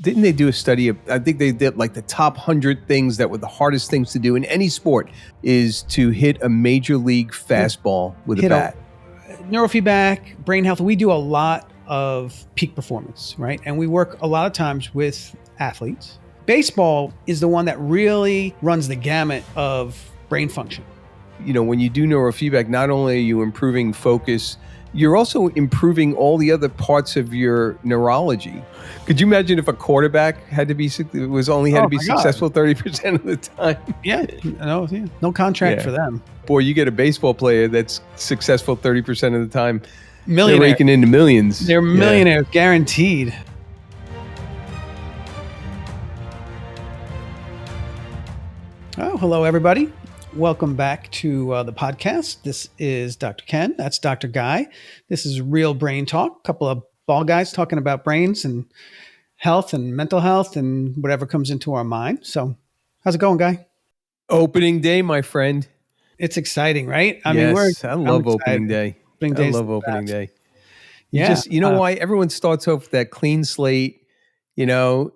Didn't they do a study of, I think they did like the top 100 things that were the hardest things to do in any sport is to hit a major league fastball with a bat. Neurofeedback, brain health, we do a lot of peak performance, right? And we work a lot of times with athletes. Baseball is the one that really runs the gamut of brain function. You know, when you do neurofeedback, not only are you improving focus, you're also improving all the other parts of your neurology. Could you imagine if a quarterback had to be successful 30% of the time? No contract for them. Boy, you get a baseball player that's successful 30% of the time. Millionaire. They're raking into millions. They're millionaires, guaranteed. Oh, hello, everybody. Welcome back to the podcast. This is Dr. Ken. That's Dr. Guy. This is Real Brain Talk. A couple of ball guys talking about brains and health and mental health and whatever comes into our mind. So how's it going, Guy? Opening day, my friend. It's exciting, right? I love opening day. I love opening day. You know why? Everyone starts off with that clean slate. You know,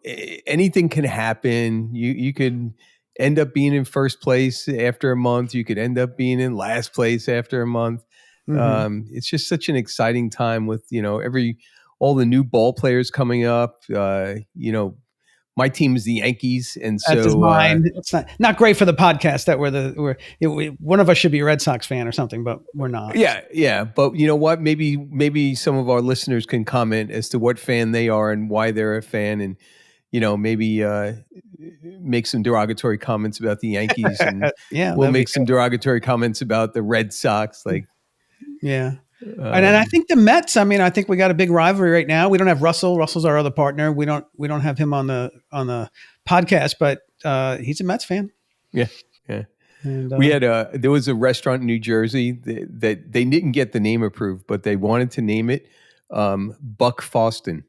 anything can happen. You could end up being in first place after a month. You could end up being in last place after a month. Mm-hmm. It's just such an exciting time with, all the new ball players coming up. My team is the Yankees, and so that's mine. It's not great for the podcast that one of us should be a Red Sox fan or something, but we're not. Yeah. But you know what? Maybe some of our listeners can comment as to what fan they are and why they're a fan, and maybe make some derogatory comments about the Yankees, and we'll make some derogatory comments about the Red Sox. And I think the Mets. I mean, I think we got a big rivalry right now. We don't have Russell. Russell's our other partner. We don't have him on the podcast, but he's a Mets fan. Yeah. And, there was a restaurant in New Jersey that they didn't get the name approved, but they wanted to name it Buck Foston.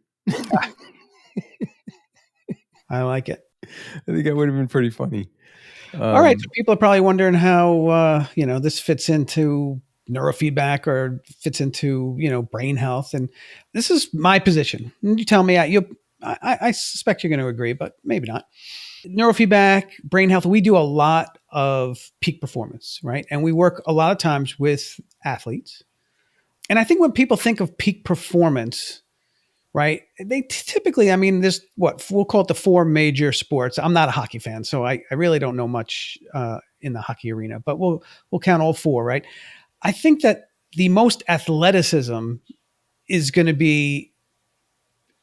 I like it. I think that would have been pretty funny. All right, so people are probably wondering how this fits into neurofeedback or fits into brain health, and this is my position. And you tell me, I suspect you're going to agree, but maybe not. Neurofeedback, brain health, we do a lot of peak performance, right? And we work a lot of times with athletes. And I think when people think of peak performance, right, they typically, there's we'll call it the four major sports. I'm not a hockey fan, so I really don't know much in the hockey arena, but we'll count all four, right? I think that the most athleticism is going to be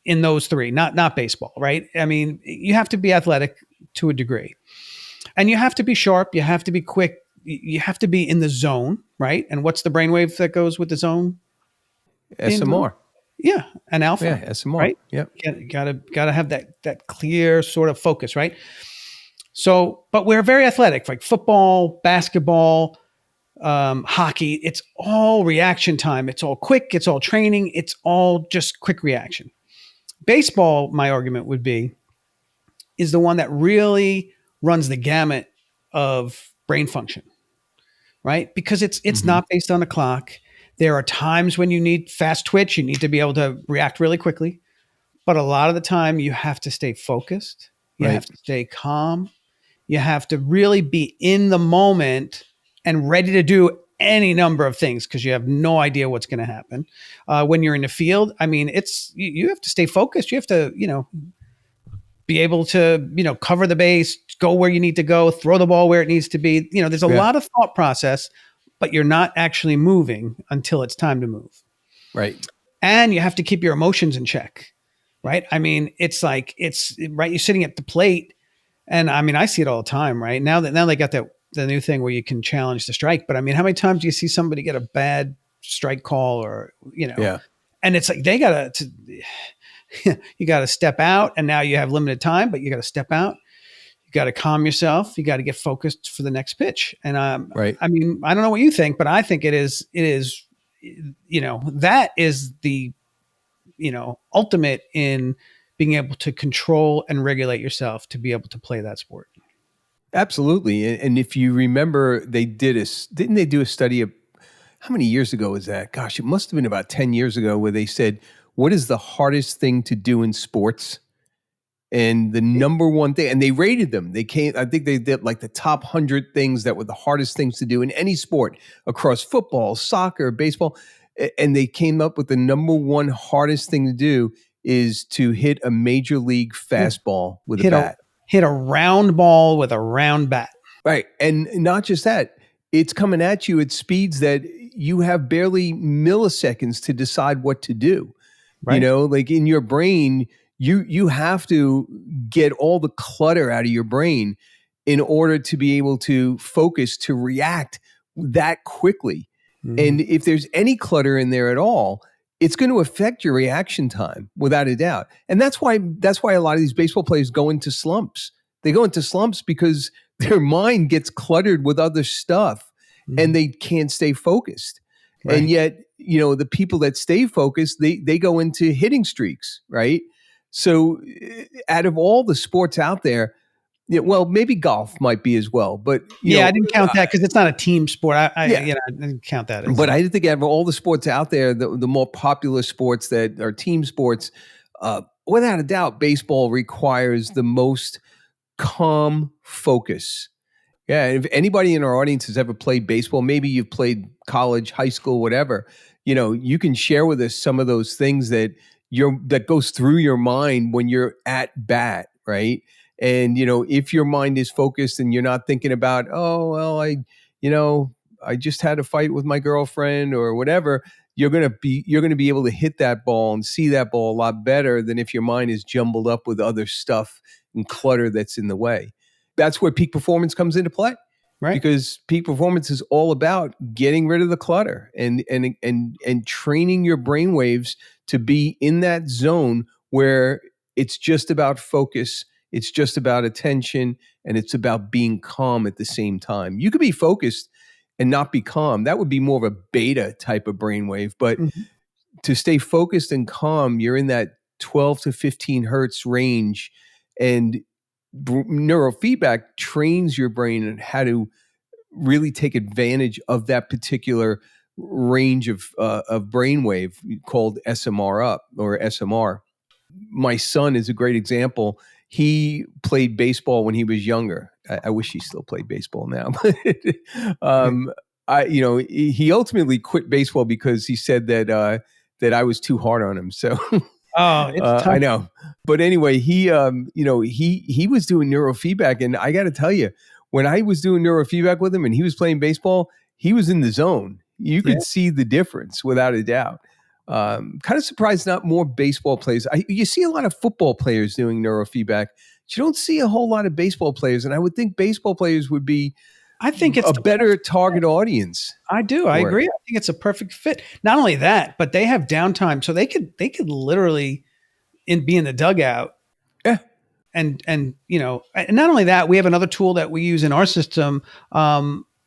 in those three, not baseball, right? I mean, you have to be athletic to a degree, and you have to be sharp. You have to be quick. You have to be in the zone, right? And what's the brainwave that goes with the zone? SMR. Yeah, an alpha. Yeah, SMR. Right. Yep. You gotta have that clear sort of focus, right? So, but we're very athletic, like football, basketball, hockey. It's all reaction time. It's all quick. It's all training. It's all just quick reaction. Baseball, my argument would be, is the one that really runs the gamut of brain function, right? Because it's not based on a clock. There are times when you need fast twitch. You need to be able to react really quickly. But a lot of the time you have to stay focused. You have to stay calm. You have to really be in the moment and ready to do any number of things because you have no idea what's going to happen. When you're in the field, you have to stay focused. You have to, be able to, cover the base, go where you need to go, throw the ball where it needs to be. There's a lot of thought process, but you're not actually moving until it's time to move. Right. And you have to keep your emotions in check. Right. It's right. You're sitting at the plate and I see it all the time, right? Now they got the new thing where you can challenge the strike. But how many times do you see somebody get a bad strike call or, and it's like, you got to step out and now you have limited time, but you got to step out. You got to calm yourself. You got to get focused for the next pitch. And I don't know what you think, but I think it is, that is the, ultimate in being able to control and regulate yourself to be able to play that sport. Absolutely. And if you remember, didn't they do a study of how many years ago was that? Gosh, it must have been about 10 years ago where they said, what is the hardest thing to do in sports? And the number one thing, and they rated them. I think they did like the top 100 things that were the hardest things to do in any sport across football, soccer, baseball. And they came up with the number one hardest thing to do is to hit a major league fastball with a bat. Hit a round ball with a round bat. Right. And not just that, it's coming at you at speeds that you have barely milliseconds to decide what to do. Right. Like in your brain, you have to get all the clutter out of your brain in order to be able to focus, to react that quickly. Mm-hmm. And if there's any clutter in there at all, it's going to affect your reaction time without a doubt. And that's why a lot of these baseball players go into slumps. They go into slumps because their mind gets cluttered with other stuff, mm-hmm. and they can't stay focused. Right. And yet, the people that stay focused, they go into hitting streaks, right? So out of all the sports out there, well, maybe golf might be as well, but I didn't count that because it's not a team sport. I didn't count that. But I think out of all the sports out there, the more popular sports that are team sports, without a doubt, baseball requires the most calm focus. Yeah, if anybody in our audience has ever played baseball, maybe you've played college, high school, whatever, you can share with us some of those things that goes through your mind when you're at bat, right? And if your mind is focused and you're not thinking about, oh well, I just had a fight with my girlfriend or whatever, you're gonna be able to hit that ball and see that ball a lot better than if your mind is jumbled up with other stuff and clutter that's in the way. That's where peak performance comes into play, right? Because peak performance is all about getting rid of the clutter and training your brain waves to be in that zone where it's just about focus, it's just about attention, and it's about being calm at the same time. You could be focused and not be calm. That would be more of a beta type of brainwave, but mm-hmm. to stay focused and calm, you're in that 12 to 15 hertz range, and neurofeedback trains your brain on how to really take advantage of that particular range of brainwave called SMR up or SMR. My son is a great example. He played baseball when he was younger. I wish he still played baseball now. He ultimately quit baseball because he said that I was too hard on him. So. Oh, it's tough. I know. But anyway, he was doing neurofeedback, and I got to tell you, when I was doing neurofeedback with him and he was playing baseball, he was in the zone. You could see the difference without a doubt. Kind of surprised not more baseball players. You see a lot of football players doing neurofeedback. But you don't see a whole lot of baseball players, and I would think baseball players would be it's a better target audience. I do. I agree. I think it's a perfect fit. Not only that, but they have downtime, so they could literally be in the dugout. Yeah. And not only that, we have another tool that we use in our system,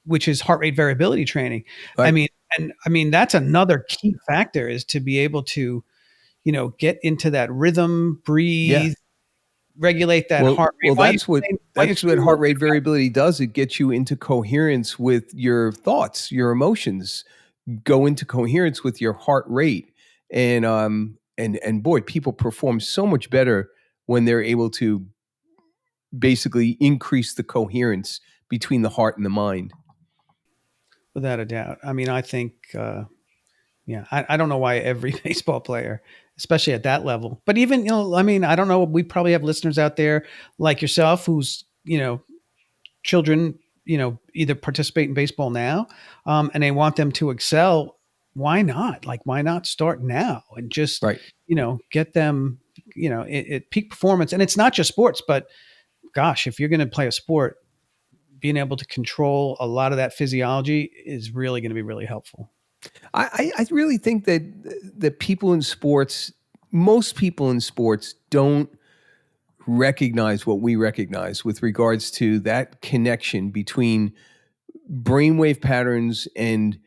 which is heart rate variability training. Right. I mean that's another key factor is to be able to, get into that rhythm, breathe. Regulate that heart rate. Well, that's what heart rate variability does. It gets you into coherence with your thoughts, your emotions. Go into coherence with your heart rate, and boy, people perform so much better when they're able to basically increase the coherence between the heart and the mind. Without a doubt. I mean, I think. I don't know why every baseball player, especially at that level, but even, I don't know, we probably have listeners out there like yourself who's, children, either participate in baseball now, and they want them to excel. Why not? Why not start now and just, get them, at peak performance. And it's not just sports, but gosh, if you're going to play a sport, being able to control a lot of that physiology is really going to be really helpful. I really think that people in sports, most people in sports don't recognize what we recognize with regards to that connection between brainwave patterns and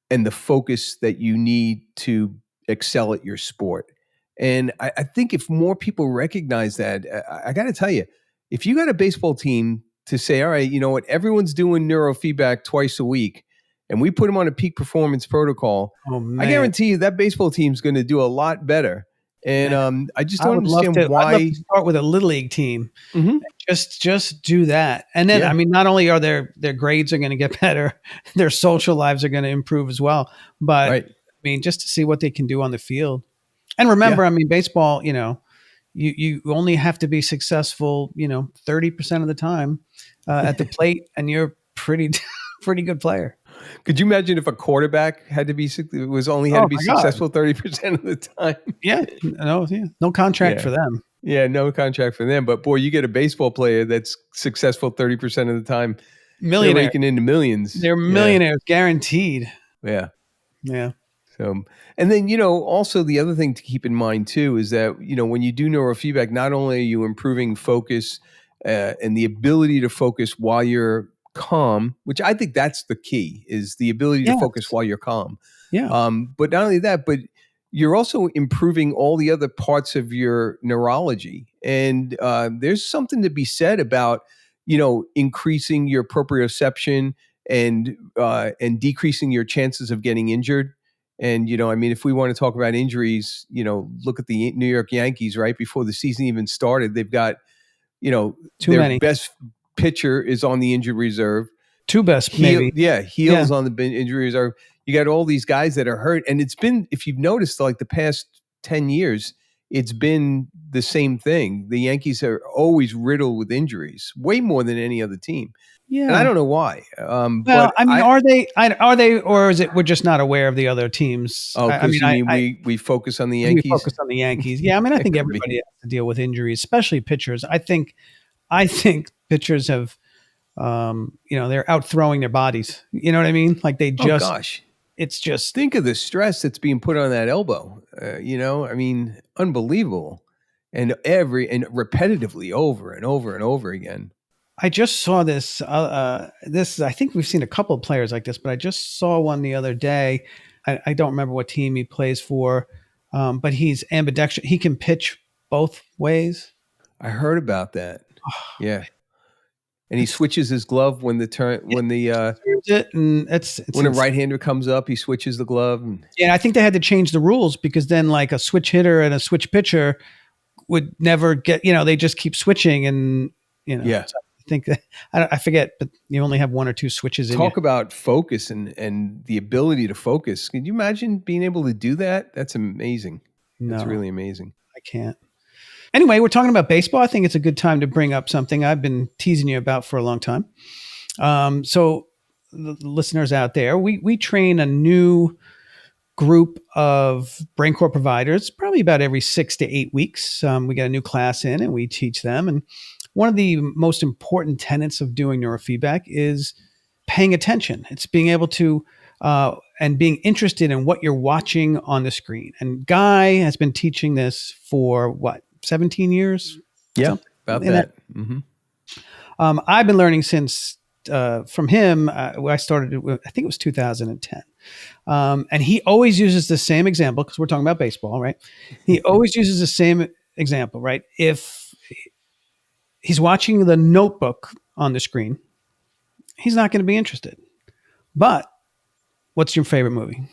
the focus that you need to excel at your sport. And I think if more people recognize that, I got to tell you, if you got a baseball team to say, all right, you know what, everyone's doing neurofeedback twice a week, and we put them on a peak performance protocol, I guarantee you that baseball team's going to do a lot better. And I just I don't would love understand to. I'd love why. to start with a little league team. Mhm. Just do that, and then I mean, not only are their grades are going to get better, their social lives are going to improve as well. But Right. I mean, just to see what they can do on the field, and remember, I mean, baseball. You only have to be successful, 30% of the time at the plate, and you're pretty good player. Could you imagine if a quarterback had to be My God. successful 30% of the time? Yeah. No contract for Yeah. them. Yeah, no contract for them. But boy, you get a baseball player that's successful 30% of the time, they're Millionaire. raking into millions. They're Yeah. millionaires, guaranteed. Yeah. Yeah. So, and then, also the other thing to keep in mind too is that, when you do neurofeedback, not only are you improving focus and the ability to focus while you're calm, which I think that's the key, is the ability to focus Yes. while you're calm. Yeah. But not only that, but you're also improving all the other parts of your neurology. And there's something to be said about, increasing your proprioception and decreasing your chances of getting injured. And, I mean, if we want to talk about injuries, look at the New York Yankees, right? Before the season even started, they've got, Too their many. best pitcher is on the injured reserve. Two best, maybe. Heels on the injury reserve. You got all these guys that are hurt. And it's been, if you've noticed, like the past 10 years, it's been the same thing. The Yankees are always riddled with injuries, way more than any other team. Yeah. And I don't know why. Well, but I mean, are they, or is it we're just not aware of the other teams? Oh, because we focus on the Yankees? We focus on the Yankees. Yeah, I mean, I think everybody has to deal with injuries, especially pitchers. I think pitchers have, they're out throwing their bodies. You know what I mean? Like they just, oh gosh, it's just, think of the stress that's being put on that elbow. I mean, unbelievable, and repetitively over and over and over again. I just saw this. I think we've seen a couple of players like this, but I just saw one the other day. I don't remember what team he plays for, but he's ambidextrous. He can pitch both ways. I heard about that. Yeah, and he switches his glove when the right-hander comes up, he switches the glove. Yeah, I think they had to change the rules because then, like, a switch hitter and a switch pitcher would never get. They just keep switching, and Yeah. So I think that I forget, but you only have one or two switches. Talk about focus and the ability to focus. Can you imagine being able to do that? That's amazing. No, that's really amazing. I can't. Anyway, we're talking about baseball. I think it's a good time to bring up something I've been teasing you about for a long time. So the listeners out there, we train a new group of brain core providers probably about every 6 to 8 weeks. We get a new class in and we teach them. And one of the most important tenets of doing neurofeedback is paying attention. It's being able to and being interested in what you're watching on the screen. And Guy has been teaching this for 17 years? Yeah, about that. Mm-hmm. I've been learning since from him. I started, I think it was 2010. And he always uses the same example because we're talking about baseball, right? He always uses the same example, right? If he's watching The Notebook on the screen, he's not going to be interested. But what's your favorite movie?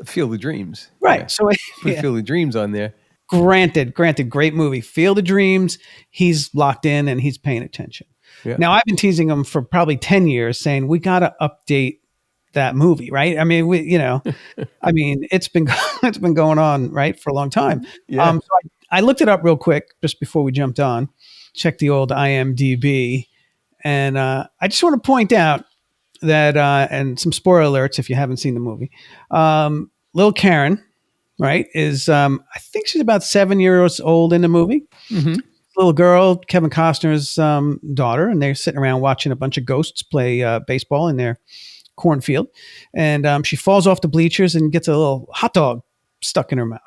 Field of Dreams. Right. Yeah. So put Field of Dreams on there. Granted, great movie. Field of Dreams, he's locked in and he's paying attention. Yeah. Now, I've been teasing him for probably 10 years saying, we got to update that movie, right? I mean, it's been going on, right, for a long time. Yeah. So I looked it up real quick just before we jumped on, checked the old IMDb. And I just want to point out that, and some spoiler alerts if you haven't seen the movie, little Karen, right, is I think she's about 7 years old in the movie. Mm-hmm. Little girl, Kevin Costner's daughter, and they're sitting around watching a bunch of ghosts play baseball in their cornfield. And she falls off the bleachers and gets a little hot dog stuck in her mouth.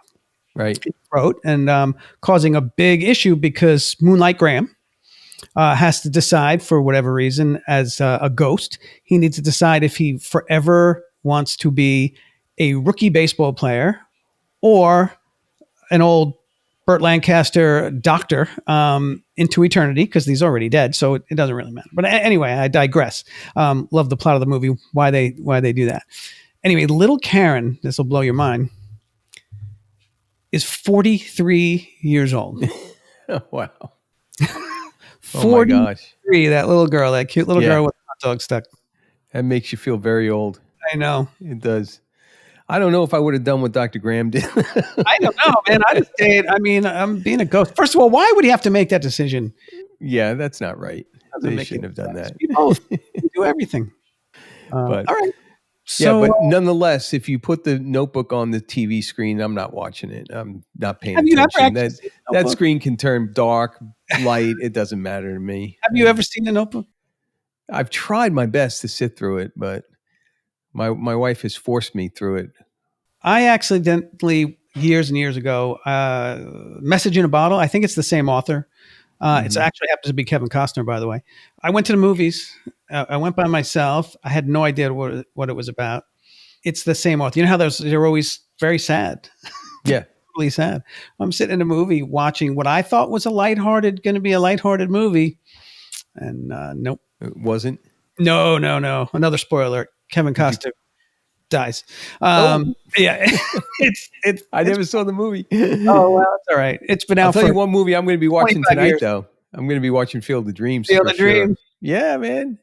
Right. Throat, and causing a big issue because Moonlight Graham has to decide, for whatever reason, as a ghost, he needs to decide if he forever wants to be a rookie baseball player or an old Burt Lancaster doctor into eternity, because he's already dead, so it doesn't really matter. But anyway, I digress. Love the plot of the movie, why they do that. Anyway, little Karen, this will blow your mind, is 43 years old. Oh, wow. 43, oh my gosh. that little girl, that cute little girl with a hot dog stuck. That makes you feel very old. I know. It does. I don't know if I would have done what Dr. Graham did. I don't know, man. I just stayed. I mean, I'm being a ghost. First of all, why would he have to make that decision? Yeah, that's not right. They shouldn't have done that. We both do everything. But, all right. So, yeah, but nonetheless, if you put the Notebook on the TV screen, I'm not watching it. I'm not paying attention. That screen can turn dark, light. It doesn't matter to me. Have you ever seen The Notebook? I've tried my best to sit through it, but my wife has forced me through it. I accidentally, years and years ago, Message in a Bottle. I think it's the same author. It's actually happens to be Kevin Costner, by the way. I went to the movies. I went by myself. I had no idea what it was about. It's the same author. You know how they're always very sad. Yeah. Really sad. I'm sitting in a movie watching what I thought was going to be a lighthearted movie. And nope. It wasn't? No. Another spoiler. Kevin Costner dies. Yeah. I never saw the movie. Oh, well, that's all right. It's been out. I'll tell you one movie I'm going to be watching tonight, though. I'm going to be watching Field of Dreams. Field of Dreams. Yeah, man.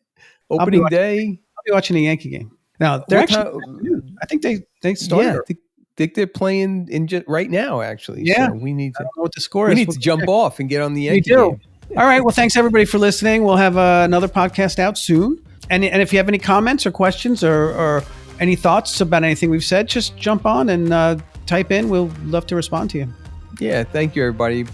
Opening day. I'll be watching the Yankee game. Now, they're I think they started. Yeah, I think they're playing right now, actually. Yeah. So we need to know what the score is. We need to jump off and get on the Yankee game. All right. Well, thanks everybody for listening. We'll have another podcast out soon. And if you have any comments or questions or any thoughts about anything we've said, just jump on and type in. We'll love to respond to you. Yeah. Thank you, everybody.